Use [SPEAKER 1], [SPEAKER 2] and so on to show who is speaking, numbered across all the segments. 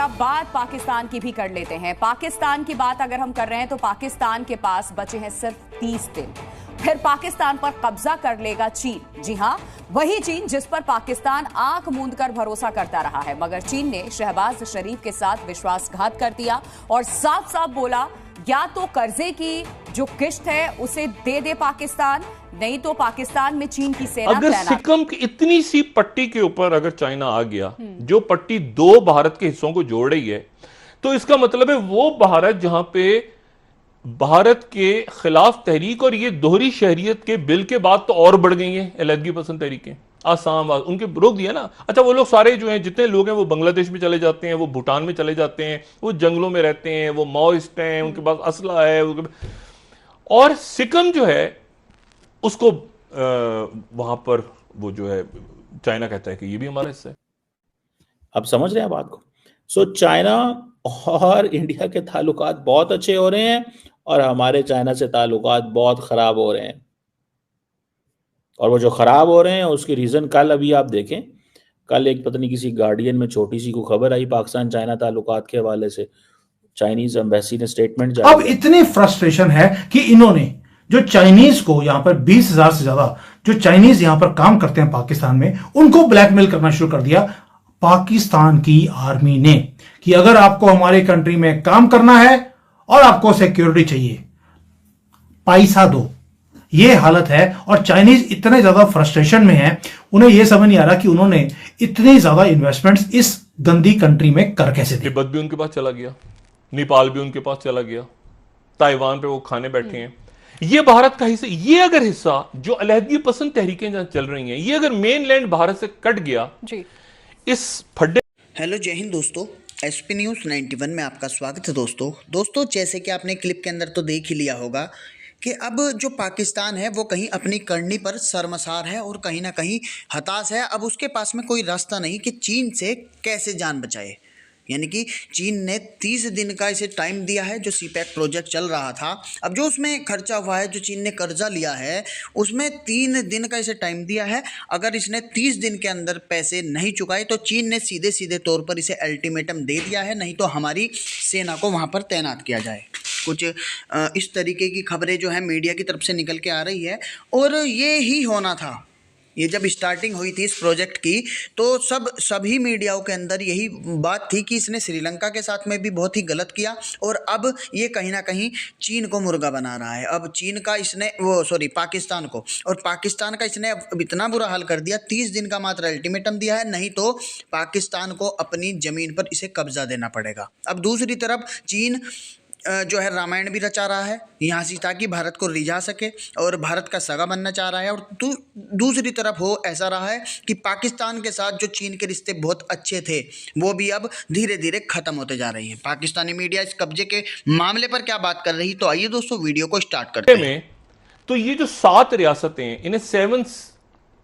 [SPEAKER 1] अब बात पाकिस्तान की भी कर लेते हैं। पाकिस्तान की बात अगर हम कर रहे हैं तो पाकिस्तान के पास बचे हैं सिर्फ 30 दिन, फिर पाकिस्तान पर कब्जा कर लेगा चीन। जी हां, वही चीन जिस पर पाकिस्तान आंख मूंदकर भरोसा करता रहा है। मगर चीन ने शहबाज शरीफ के साथ विश्वासघात कर दिया और साफ साफ बोला, या तो कर्जे की जो किश्त है उसे दे दे पाकिस्तान, नहीं तो पाकिस्तान में चीन की सेना
[SPEAKER 2] अगर सिक्किम की इतनी सी पट्टी के ऊपर अगर चाइना आ गया, जो पट्टी 2 भारत के हिस्सों को जोड़ रही है, तो इसका मतलब है वो भारत जहां पे भारत के खिलाफ तहरीक और ये दोहरी शहरियत के बिल के बाद तो और बढ़ गई हैं अलहदगी पसंद तहरीकें। आसाम उनके रोक दिया ना। अच्छा, वो लोग सारे जो हैं, जितने लोग हैं वो बांग्लादेश में चले जाते हैं, वो भूटान में चले जाते हैं, वो जंगलों में रहते हैं, वो माओइस्ट हैं, उनके पास असला है। और सिक्किम जो है उसको वहां पर वो जो है चाइना कहता है कि ये भी हमारा हिस्सा है।
[SPEAKER 3] अब समझ रहे हैं बात को। सो चाइना और इंडिया के ताल्लुकात बहुत अच्छे हो रहे हैं और हमारे चाइना से ताल्लुकात बहुत खराब हो रहे हैं। और वो जो खराब हो रहे हैं उसकी रीजन कल अभी आप देखें, कल एक पता नहीं किसी गार्डियन में छोटी सी को खबर आई पाकिस्तान चाइना ताल्लुकात के हवाले से, चाइनीज एम्बेसी ने स्टेटमेंट जारी।
[SPEAKER 4] अब इतनी फ्रस्ट्रेशन है कि इन्होंने जो चाइनीज को यहां पर 20,000 से ज्यादा जो चाइनीज यहां पर काम करते हैं पाकिस्तान में, उनको ब्लैकमेल करना शुरू कर दिया पाकिस्तान की आर्मी ने कि अगर आपको हमारे कंट्री में काम करना है और आपको सिक्योरिटी चाहिए, पैसा दो। ये हालत है और चाइनीज इतने ज्यादा फ्रस्ट्रेशन में है, उन्हें यह समझ नहीं आ रहा कि उन्होंने इतनी ज्यादा इन्वेस्टमेंट्स इस गंदी कंट्री में कर कैसे दी।
[SPEAKER 2] तिब्बत भी उनके पास चला गया, नेपाल भी उनके पास चला गया, ताइवान पे वो खाने बैठे हैं। ये भारत का हिस्सा, ये अगर हिस्सा जो अलहदगी पसंद तहरीकें जहां चल रही हैं, ये अगर मेनलैंड भारत से कट गया जी, इस फड्डे।
[SPEAKER 5] हेलो, जय हिंद दोस्तों, एसपी न्यूज़ 91 में आपका स्वागत है। दोस्तों जैसे कि आपने क्लिप के अंदर तो देख ही लिया होगा कि अब जो पाकिस्तान है वो कहीं अपनी करनी पर शर्मसार है और कहीं ना कहीं हताश है। अब उसके पास में कोई रास्ता नहीं कि चीन से कैसे जान बचाए। यानी कि चीन ने 30 दिन का इसे टाइम दिया है, जो सीपैक प्रोजेक्ट चल रहा था। अब जो उसमें खर्चा हुआ है, जो चीन ने कर्जा लिया है, उसमें 3 दिन का इसे टाइम दिया है। अगर इसने 30 दिन के अंदर पैसे नहीं चुकाए तो चीन ने सीधे सीधे तौर पर इसे अल्टीमेटम दे दिया है, नहीं तो हमारी सेना को वहाँ पर तैनात किया जाए। कुछ इस तरीके की खबरें जो है मीडिया की तरफ से निकल के आ रही है और ये ही होना था। ये जब स्टार्टिंग हुई थी इस प्रोजेक्ट की तो सभी मीडियाओं के अंदर यही बात थी कि इसने श्रीलंका के साथ में भी बहुत ही गलत किया और अब ये कहीं ना कहीं चीन को मुर्गा बना रहा है। अब चीन का इसने पाकिस्तान को, और पाकिस्तान का इसने अब इतना बुरा हाल कर दिया, 30 दिन का मात्र अल्टीमेटम दिया है, नहीं तो पाकिस्तान को अपनी ज़मीन पर इसे कब्जा देना पड़ेगा। अब दूसरी तरफ चीन जो है रामायण भी रचा रहा है यहाँ से ताकि भारत को रिझा सके और भारत का सगा बनना चाह रहा है। और दूसरी तरफ ऐसा रहा है कि पाकिस्तान के साथ जो चीन के रिश्ते बहुत अच्छे थे वो भी अब धीरे धीरे ख़त्म होते जा रहे हैं। पाकिस्तानी मीडिया इस कब्जे के मामले पर क्या बात कर रही, तो आइए दोस्तों वीडियो को स्टार्ट करते हैं।
[SPEAKER 2] तो ये जो 7 रियासतें, इन्हें 7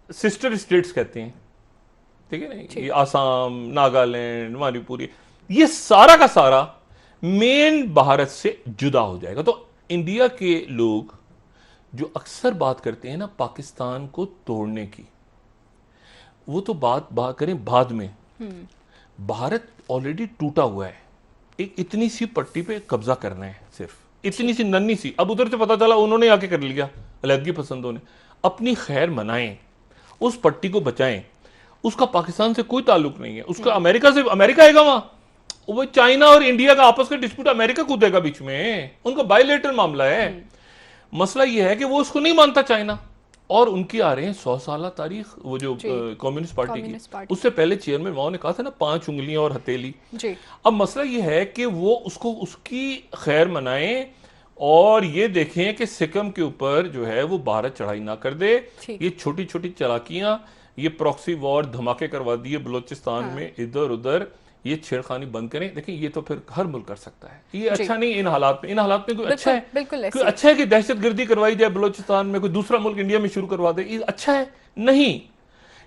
[SPEAKER 2] सिस्टर स्टेट्स कहते हैं, ठीक है ना। ये आसाम, नागालैंड, मणिपुर, ये सारा का सारा मेन भारत से जुदा हो जाएगा। तो इंडिया के लोग जो अक्सर बात करते हैं ना पाकिस्तान को तोड़ने की, वो तो बात करें बाद में। भारत ऑलरेडी टूटा हुआ है, एक इतनी सी पट्टी पे कब्जा करना है, सिर्फ इतनी सी नन्ही सी। अब उधर से पता चला उन्होंने आके कर लिया, अलहदगी पसंदों ने। अपनी खैर मनाएं, उस पट्टी को बचाएं, उसका पाकिस्तान से कोई ताल्लुक नहीं है। उसका अमेरिका आएगा वहां, वो चाइना और इंडिया का आपस का डिस्प्यूट, अमेरिका कूदेगा बीच में, उनका बायलैटरल मामला है। मसला ये है कि वो उसको नहीं मानता चाइना, और उनकी आ रहे हैं 100 साल तारीख, वो जो कम्युनिस्ट पार्टी की। उससे पहले चेयरमैन माओ ने कहा था ना 5 उंगलियां और हथेली। अब मसला ये है कि वो उसको उसकी खैर मनाएं और ये देखें कि सिक्किम के ऊपर जो है वो भारत चढ़ाई ना कर दे। ये छोटी छोटी चालाकियां, ये प्रॉक्सी वॉर धमाके करवा दिए बलोचिस्तान में, इधर उधर, ये छेड़खानी बंद करें। देखिए ये तो फिर हर मुल्क कर सकता है, ये अच्छा नहीं इन हालात में। कोई अच्छा है, कोई अच्छा है कि दहशतगर्दी करवाई जाए बलोचिस्तान में, कोई दूसरा मुल्क इंडिया में शुरू करवा दे, ये अच्छा है? नहीं,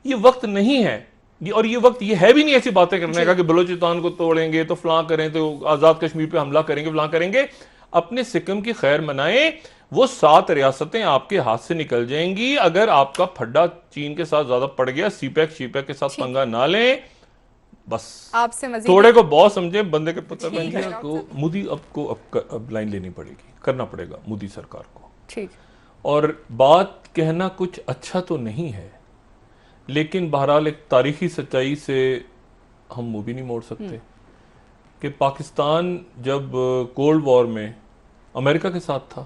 [SPEAKER 2] ये वक्त नहीं है। और ये वक्त ये है भी नहीं ऐसी बातें करने का कि बलोचिस्तान को तोड़ेंगे तो फलां करें, तो आजाद कश्मीर पे हमला करेंगे, फलां करेंगे। अपने सिक्किम की खैर मनाएं, वो 7 रियासतें आपके हाथ से निकल जाएंगी अगर आपका फड्डा चीन के साथ ज्यादा पड़ गया। सीपैक के साथ पंगा ना लें, बस
[SPEAKER 6] आपसे मजीद
[SPEAKER 2] थोड़े को बहुत समझे, बंदे के पता बन गया को मोदी अब लाइन लेनी पड़ेगी, करना पड़ेगा मोदी सरकार को।
[SPEAKER 6] ठीक।
[SPEAKER 2] और बात कहना कुछ अच्छा तो नहीं है, लेकिन बहरहाल एक तारीखी सच्चाई से हम मुंह भी नहीं मोड़ सकते कि पाकिस्तान जब कोल्ड वॉर में अमेरिका के साथ था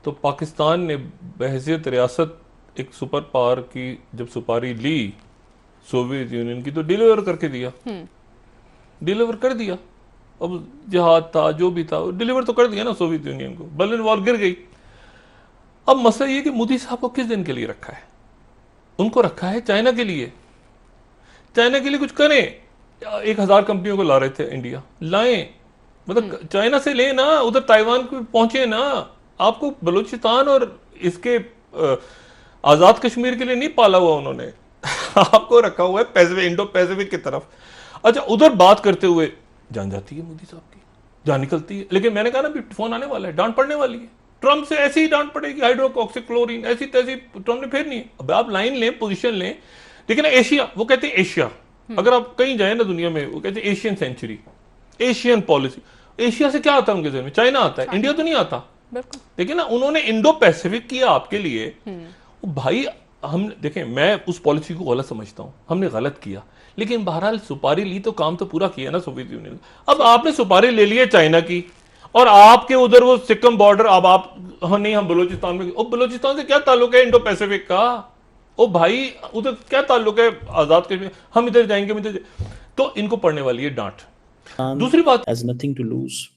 [SPEAKER 2] तो पाकिस्तान ने बहैसियत रियासत एक सुपर पावर की जब सुपारी ली सोवियत यूनियन की, तो डिलीवर करके दिया, डिलीवर कर दिया। अब जहाज था जो भी था डिलीवर तो कर दिया ना सोवियत यूनियन को, बर्लिन वॉल गिर गई। अब मसला ये कि मोदी साहब को किस दिन के लिए रखा है? उनको रखा है चाइना के लिए, चाइना के लिए कुछ करें। 1000 कंपनियों को ला रहे थे इंडिया, लाएं, मतलब चाइना से ले ना, उधर ताइवान को पहुंचे ना। आपको बलूचिस्तान और इसके आजाद कश्मीर के लिए नहीं पाला हुआ उन्होंने आपको रखा हुआ है पैसिफिक, इंडो पैसिफिक की तरफ। अच्छा, उधर बात करते हुए जान जाती है मोदी साहब की, जान निकलती है। लेकिन मैंने कहा ना भी फोन आने वाला है, डांट पड़ने वाली है, ट्रंप से ऐसी ही डांट पड़ेगी, हाइड्रोक्सिक्लोरीन ऐसी तैसी, ट्रंप ने फेरनी है। अब आप लाइन लें, पोजीशन लें। देखिए ना एशिया, वो कहते हैं एशिया, अगर आप कहीं जाए ना दुनिया में, वो कहते हैं Asian century, Asian policy. Asia से क्या आता है उनके जहन में? चाइना आता है, इंडिया तो नहीं आता। देखिए ना, उन्होंने इंडो पैसिफिक किया आपके लिए। भाई हम देखें, मैं उस पॉलिसी को गलत समझता हूं, हमने गलत किया, लेकिन बहरहाल सुपारी ली तो काम तो पूरा किया ना सोवियत यूनियन। अब आपने सुपारी ले ली है चाइना की, और आपके उधर वो सिक्किम बॉर्डर, अब आप नहीं हम बलूचिस्तान में, और बलूचिस्तान से क्या ताल्लुक है इंडो पैसिफिक का? ओ भाई उधर क्या ताल्लुक है आजाद कश्मीर? हम इधर जाएंगे, हम इधर, तो इनको पड़ने वाली है डांट। दूसरी बात,
[SPEAKER 3] हैज नथिंग टू लूज,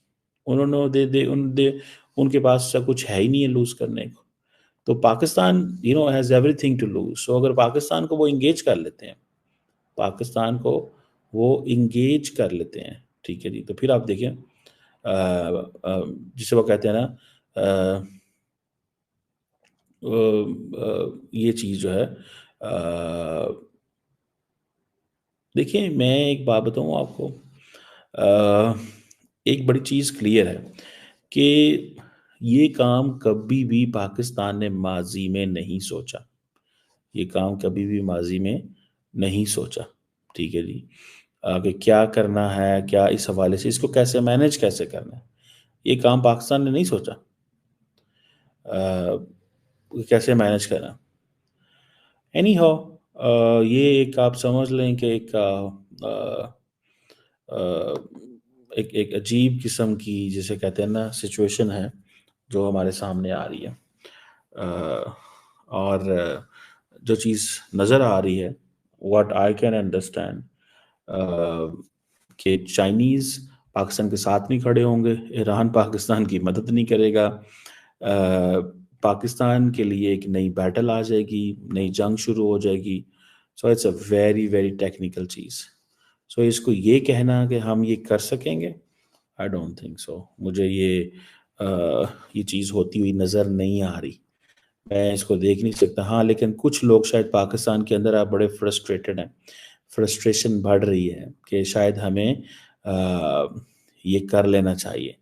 [SPEAKER 3] उन्होंने उनके पास कुछ है ही नहीं है लूज करने को। तो Pakistan has everything to lose. So अगर पाकिस्तान को वो इंगेज कर लेते हैं, पाकिस्तान को वो इंगेज कर लेते हैं, ठीक है जी, तो फिर आप देखिए जिसे वो कहते हैं ना, ये चीज़ जो है, देखिए मैं एक बात बताऊँ आपको, एक बड़ी चीज़ क्लियर है कि ये काम कभी भी पाकिस्तान ने माजी में नहीं सोचा, ये काम कभी भी माजी में नहीं सोचा, ठीक है जी, कि क्या करना है, क्या इस हवाले से इसको कैसे मैनेज कैसे करना है, ये काम पाकिस्तान ने नहीं सोचा कैसे मैनेज करना। एनी हाउ ये एक आप समझ लें कि एक अजीब किस्म की जिसे कहते हैं ना सिचुएशन है जो हमारे सामने आ रही है। और जो चीज़ नज़र आ रही है, व्हाट आई कैन अंडरस्टैंड, कि चाइनीज़ पाकिस्तान के साथ नहीं खड़े होंगे, ईरान पाकिस्तान की मदद नहीं करेगा, पाकिस्तान के लिए एक नई बैटल आ जाएगी, नई जंग शुरू हो जाएगी। So it's a very very technical चीज़। सो इसको ये कहना कि हम ये कर सकेंगे, आई डोंट थिंक सो। मुझे ये चीज़ होती हुई नज़र नहीं आ रही, मैं इसको देख नहीं सकता। हाँ, लेकिन कुछ लोग शायद पाकिस्तान के अंदर आप बड़े फ्रस्ट्रेटेड हैं, फ्रस्ट्रेशन बढ़ रही है कि शायद हमें ये कर लेना चाहिए।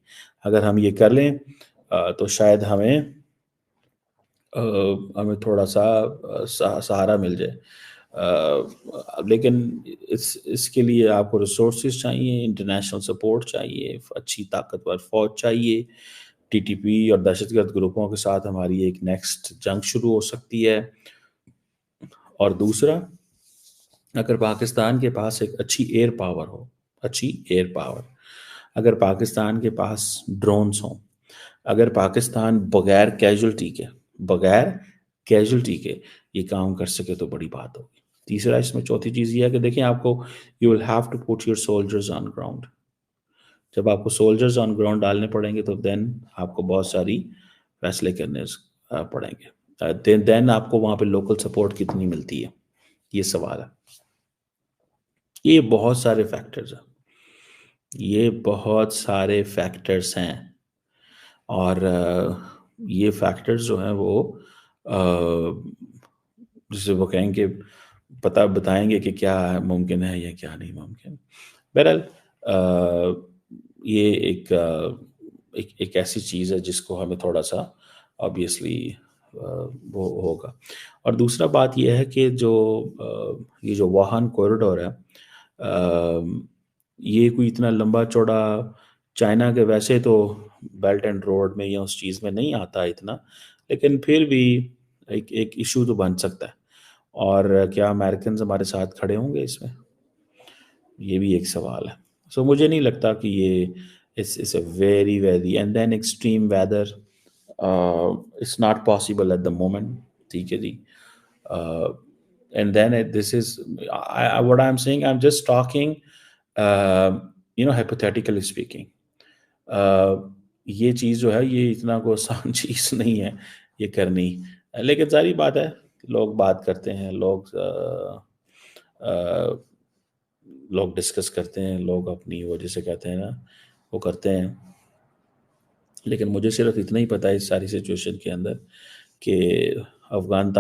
[SPEAKER 3] अगर हम ये कर लें तो शायद हमें थोड़ा सा सहारा मिल जाए। लेकिन इसके लिए आपको रिसोर्सेज चाहिए, इंटरनेशनल सपोर्ट चाहिए, अच्छी ताकतवर फौज चाहिए। टीटीपी और दहशतगर्द ग्रुपों के साथ हमारी एक नेक्स्ट जंग शुरू हो सकती है। और दूसरा, अगर पाकिस्तान के पास एक अच्छी एयर पावर हो, अच्छी एयर पावर, अगर पाकिस्तान के पास ड्रोन्स हों, अगर पाकिस्तान बगैर कैजुअल्टी के ये काम कर सके तो बड़ी बात होगी। तीसरा, इसमें चौथी चीज़ ये है कि देखें, आपको you will have to put your soldiers on ground. जब आपको सोल्जर्स ऑन ग्राउंड डालने पड़ेंगे तो देन आपको बहुत सारी फैसले करने पड़ेंगे। देन आपको वहाँ पे लोकल सपोर्ट कितनी मिलती है, ये सवाल है। ये बहुत सारे फैक्टर्स हैं, और ये फैक्टर्स जो हैं वो जिसे वो कहेंगे बताएंगे कि क्या मुमकिन है या क्या नहीं मुमकिन। बहरहाल ये एक ऐसी चीज़ है जिसको हमें थोड़ा सा ऑब्वियसली वो होगा। और दूसरा बात यह है कि ये जो वुहान कॉरिडोर है, ये कोई इतना लंबा चौड़ा चाइना के वैसे तो बेल्ट एंड रोड में या उस चीज़ में नहीं आता इतना, लेकिन फिर भी एक इशू तो बन सकता है। और क्या अमेरिकन हमारे साथ खड़े होंगे इसमें, ये भी एक सवाल है। सो मुझे नहीं लगता कि ये it's a very very and then extreme weather it's not possible at the moment, ठीक है जी। and then this is what I'm saying, I'm just talking hypothetically speaking. ये चीज़ जो है ये इतना को आसान चीज़ नहीं है ये करनी, लेकिन सारी बात है, लोग बात करते हैं, लोग डिस्कस करते हैं, लोग अपनी वो जैसे कहते हैं ना वो करते हैं। लेकिन मुझे सिर्फ इतना ही पता है इस सारी सिचुएशन के अंदर कि अफगान